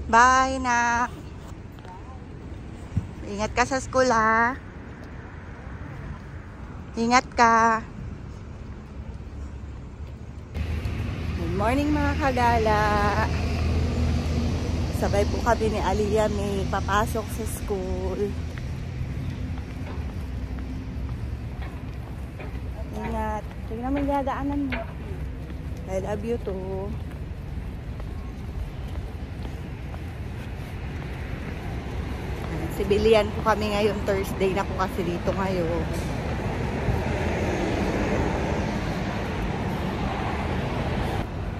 Bye, nak. Ingat ka sa school, ha? Ingat ka. Good morning, mga kagala. Sabay po kami ni Aliyah may papasok sa school. Ingat. Tingnan mo yung dadaanan mo. I love you too. Civilian po kami ngayon. Thursday na po kasi dito ngayon.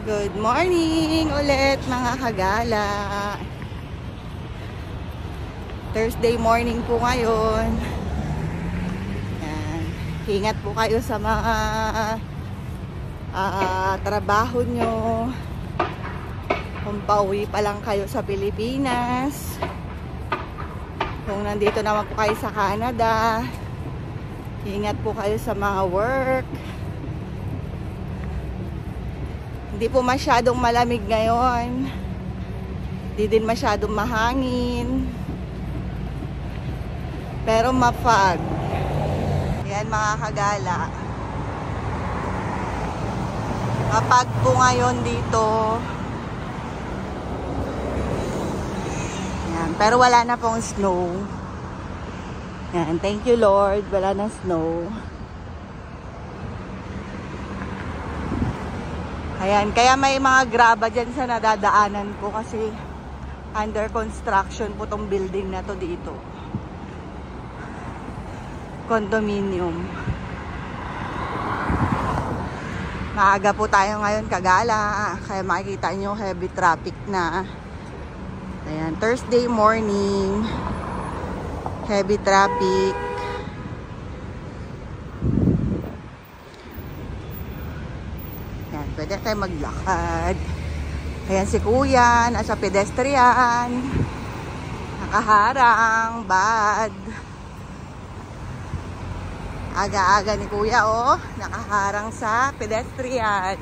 Good morning ulit mga kagala. Thursday morning po ngayon. Yan. Ingat po kayo sa mga trabaho nyo. Kung pauwi pa lang kayo sa Pilipinas. Kung nandito naman po kayo sa Canada, ingat po kayo sa mga work. Hindi po masyadong malamig ngayon. Hindi din masyadong mahangin. Pero mapag. Yan mga kagala. Mapag po ngayon dito. Pero wala na pong snow. Yan, thank you Lord. Wala na snow. Ayan, kaya may mga graba dyan sa nadadaanan ko kasi under construction po tong building na to dito. Condominium. Maaga po tayo ngayon kagala. Kaya makikita nyo heavy traffic na. Ayan, Thursday morning, heavy traffic. Ayan, pwede tayo maglakad. Ayan si kuya, nasa pedestrian. Nakaharang, bad. Aga-aga ni kuya, oh, nakaharang sa pedestrian.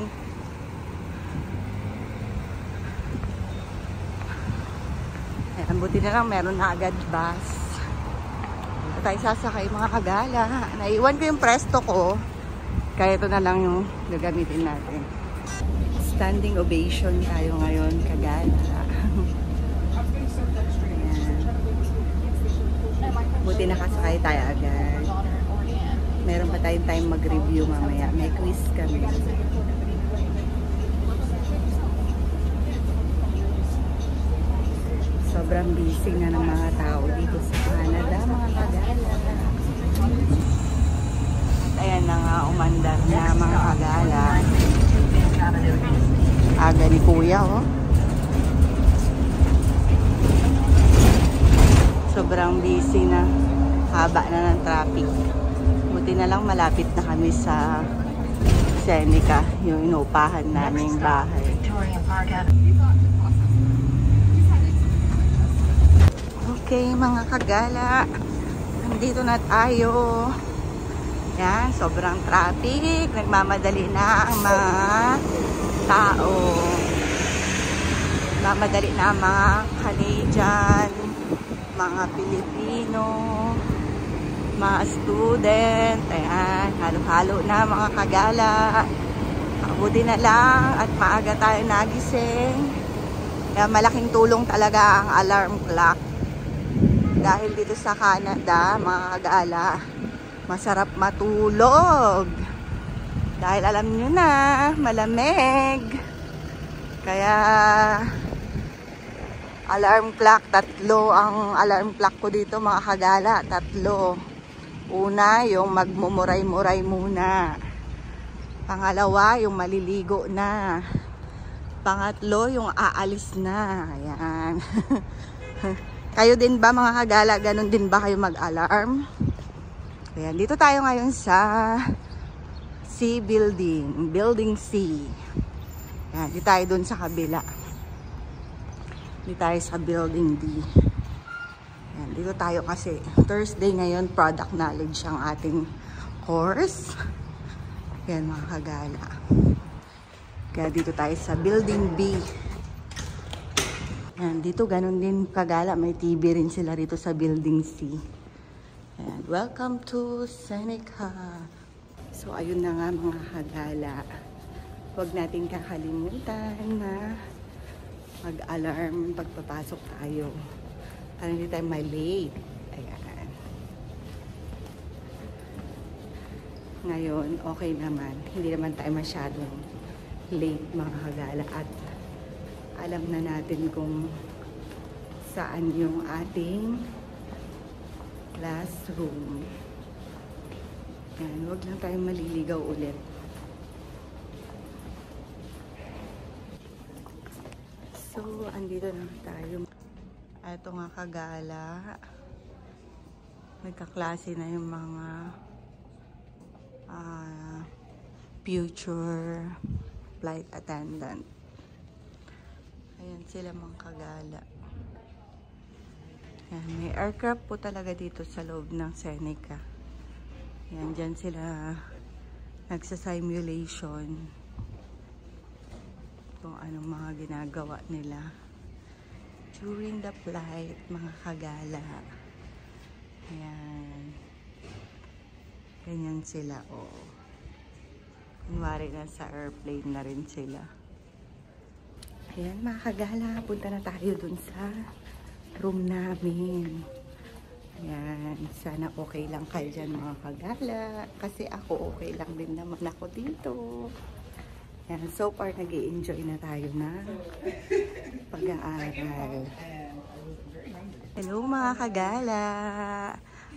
Buti na lang meron na agad bus. Dito tayo sasakay mga kagala. Naiwan ko yung presto ko. Kaya ito na lang yung gagamitin natin. Standing ovation tayo ngayon kagala. Buti nakasakay tayo agad. Meron pa tayong time mag-review mamaya. May quiz kami. Sobrang busy na ng mga tao dito sa Canada, mga kagala. At ayan na nga, umandar na mga kagala. Aga ni kuya, oh. Sobrang busy na. Haba na ng traffic. Buti na lang malapit na kami sa Seneca, yung inuupahan naming bahay. Okay mga kagala, nandito na tayo. Yan, sobrang traffic. Nagmamadali na ang mga tao. Nagmamadali na ang mga Canadian, mga Pilipino, mga student. Ayan, halo-halo na mga kagala. Mabuti na lang at maaga tayo nagising. Kaya malaking tulong talaga ang alarm clock. Dahil dito sa Canada, mga kagala, masarap matulog. Dahil alam nyo na, malamig. Kaya, alarm clock, 3 ang alarm clock ko dito mga kagala, 3. Una, yung magmumuray-muray muna. Pangalawa, yung maliligo na. Pangatlo, yung aalis na. Ayan. Kayo din ba mga kagala? Ganon din ba kayo mag-alarm? Ayan, dito tayo ngayon sa C building. Building C. Ayan, dito tayo dun sa kabila. Dito tayo sa building D. Ayan, dito tayo kasi Thursday ngayon, product knowledge ang ating course. Ayan mga kagala. Kaya dito tayo sa building B. Ayan, dito ganun din kagala. May TV rin sila rito sa Building C. Ayan, welcome to Seneca. So, ayun na nga mga kagala. Huwag natin kakalimutan na mag-alarm pagpapasok tayo. Para hindi tayo ma-late. Ayan. Ngayon, okay naman. Hindi naman tayo masyadong late mga kagala. At alam na natin kung saan yung ating classroom. Ayan, huwag lang tayong maliligaw ulit. So, andito na tayo. Ito nga kagala. Nagkaklase na yung mga future flight attendant. Ayan sila mga kagala. Ayan, may aircraft po talaga dito sa loob ng Seneca. Ayan, dyan sila nagsa-simulation kung anong mga ginagawa nila during the flight, mga kagala. Ayan. Ganyan sila, oh. Kunwari na sa airplane na rin sila. Ayan, mga kagala. Punta na tayo dun sa room namin. Ayan. Sana okay lang kayo dyan, mga kagala. Kasi ako okay lang din naman ako dito. Ayan, so far nag-i-enjoy na tayo na pag-aaral. Hello mga kagala!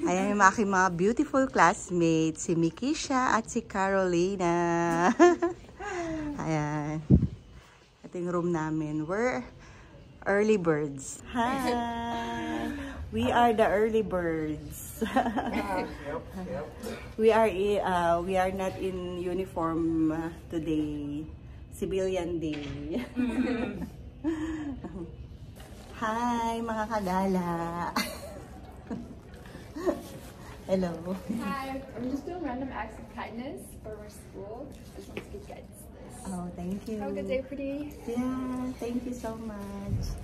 Ayan yung aking mga beautiful classmates, si Mikisha at si Carolina. Ayan. Ito yung room namin. We're early birds. Hi! We are the early birds. We are not in uniform today. Civilian day. Hi mga kagala. Hello. Hi, I'm just doing random acts of kindness for our school. Just want to give guys this. Oh, thank you. Have a good day, pretty. Yeah, thank you so much.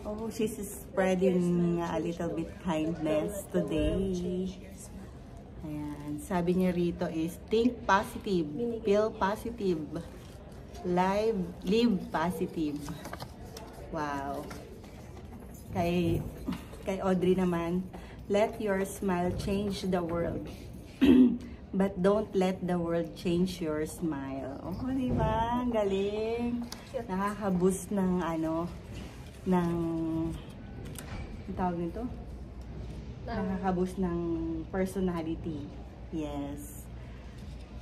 Oh, she's spreading a little bit kindness today. Ayan. Sabi niya rito is, think positive, feel positive, live positive. Wow. Kay Audrey naman, let your smile change the world. But don't let the world change your smile. Oh, diba? Ang galing. Nakaka-boost ng ng tawag nito? Nakaka-boost ng personality. Yes.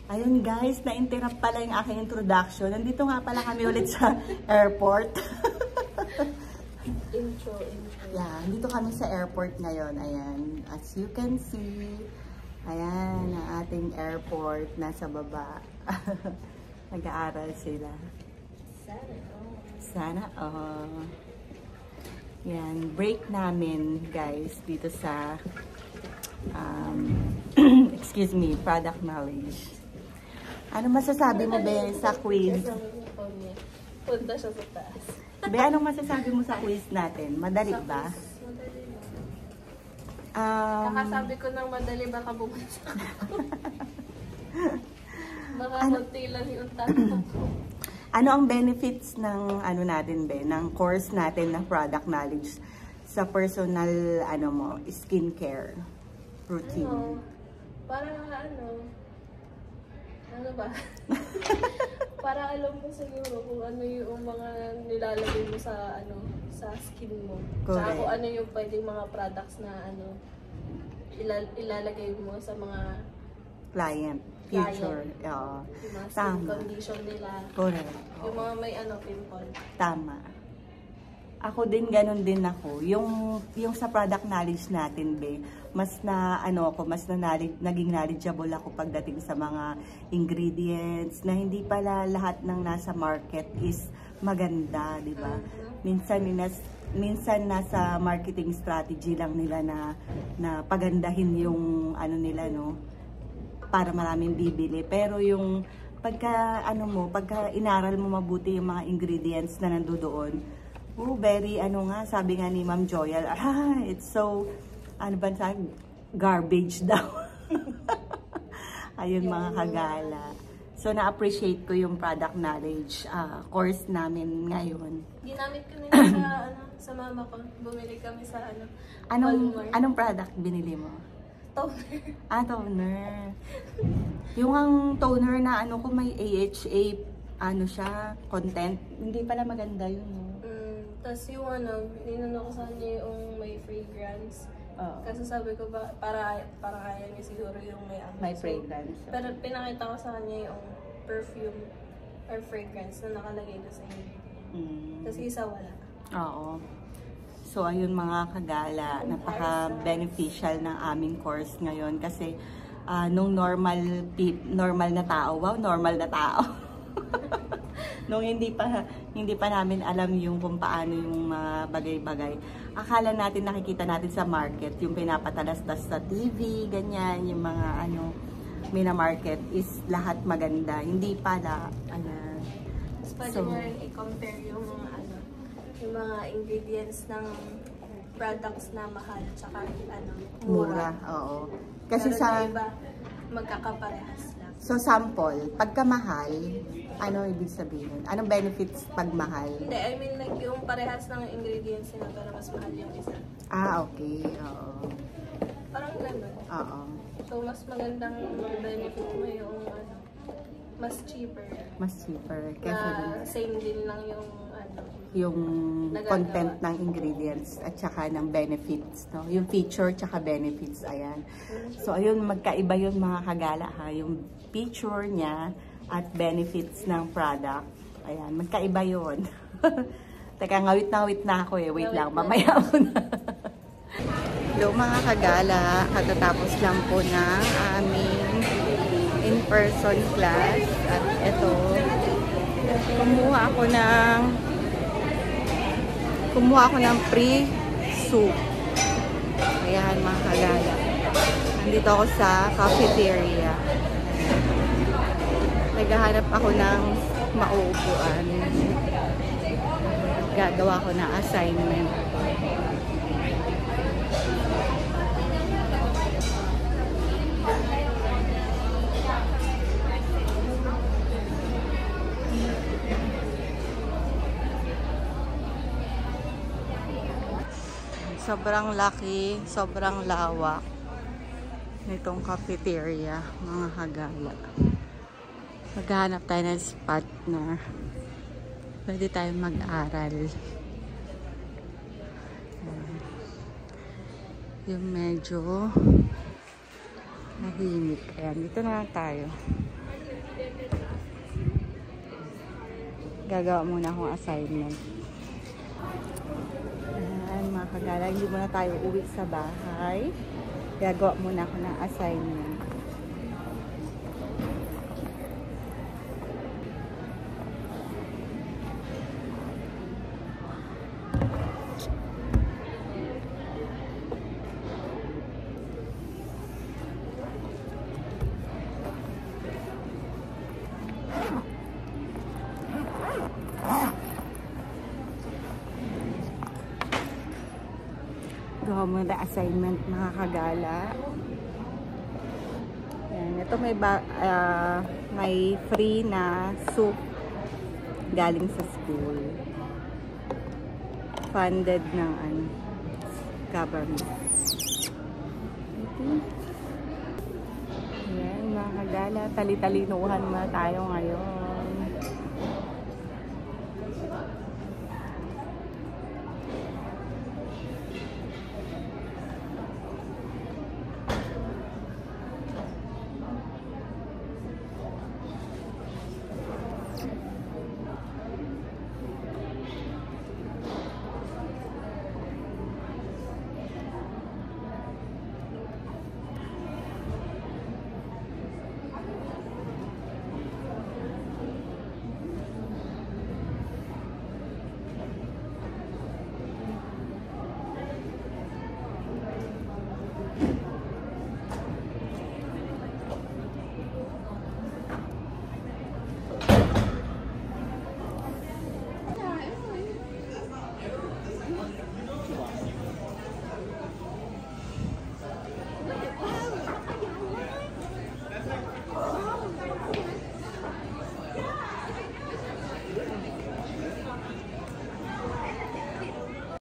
Ayun guys, na-interrupt pala yung aking introduction. Nandito nga pala kami ulit sa airport. Intro. Yeah, dito kami sa airport ngayon. Ayan, as you can see, ayan ang ating airport nasa baba. Nag-aaral sila. Sana all. Yan, break namin guys dito sa excuse me, product knowledge. Ano masasabi mo be sa quiz? Punta siya sa taas. Be, anong masasabi mo sa quiz natin? Madali ba? Madali lang. Kakasabi ko ng madali, baka bumagsak ako. Baka konti lang yung tanong. Ano ang benefits ng natin be, ng course natin ng product knowledge sa personal skincare routine? Para ano ba? Para alam mo siguro kung ano yung mga nilalagay mo sa sa skin mo. Tsaka kung ano yung pwedeng mga products na ilalagay mo sa mga client. Future. Yung mga skin condition nila. Correct. Yung mga may pimple. Tama. Ako din, ganun din ako. Yung sa product knowledge natin, be, mas naging knowledgeable ako pagdating sa mga ingredients na hindi pala lahat ng nasa market is maganda, di ba? Minsan nasa marketing strategy lang nila na pagandahin yung nila, no? Para maraming bibili. Pero yung pagka inaral mo mabuti yung mga ingredients na nandoon, Oh, very nga, sabi nga ni Ma'am Joyal, it's so, ano ba sabi? Garbage daw. Ayun mga kagala. So, na-appreciate ko yung product knowledge course namin ngayon. Ginamit ko na sa mama ko. Bumili kami sa Anong product binili mo? Toner. Toner. Yung ang toner na ko may AHA, siya, content. Hindi pala maganda yun. Tapos yung ninano ko sa kanya yung may fragrance. Kasi sabi ko ba, para kaya niya siguro yung may fragrance. Pero pinakita ko sa kanya yung perfume or fragrance na nakalagay na sa ingredient. Kasi isa wala. Oo. So ayun mga kagala, napaka-beneficial ng aming course ngayon kasi nung normal na tao, normal na tao. Nung hindi pa namin alam yung kung paano yung bagay-bagay. Akala natin nakikita natin sa market, yung pinapatalastas sa TV, ganyan, yung mga mina-market is lahat maganda. Hindi pala, Mas pwede mo rin i-compare yung mga ingredients ng products na mahal tsaka mura. Oo. Kasi sa iba, magkakaparehas lang. So sample, pagka mahal, ano ibig sabihin? Anong benefits pag mahal? Hindi, I mean like yung parehas ng ingredients nila pero mas mahal yung isa. Okay. Oo. Parang gano'n. Oo. So mas magandang benefit mo yung mas cheaper. Mas cheaper. Kasi same din lang yung yung nagagawa. Content ng ingredients at saka ng benefits, no? Yung feature tsaka benefits, ayan. So ayun, magkaiba yun mga kagala ha, yung feature niya at benefits ng product. Ayan, magkaiba yun. Teka, ngawit na ako wait lang, mamaya mo na. Hello mga kagala, katatapos lang po ng aming in-person class at ito, kumuha ako ng free soup. Ayan mga kagala. Nandito ako sa cafeteria. Naghahanap ako ng mauupuan. Gagawa ko ng assignment. Sobrang laki, sobrang lawak nitong cafeteria, mga kagala. Maghahanap tayo ng spot na pwede tayong mag-aral. Yung medyo nahimik. Ayan, dito na tayo. Gagawa muna akong assignment. Mga kagala, hindi muna tayo uwi sa bahay. Gagawa muna ako ng assignment. Gawa mo na assignment mga kagala. Yan. Ito may free na soup galing sa school. Funded ng government. Yan mga kagala. Tali-talinuhan na tayo ngayon.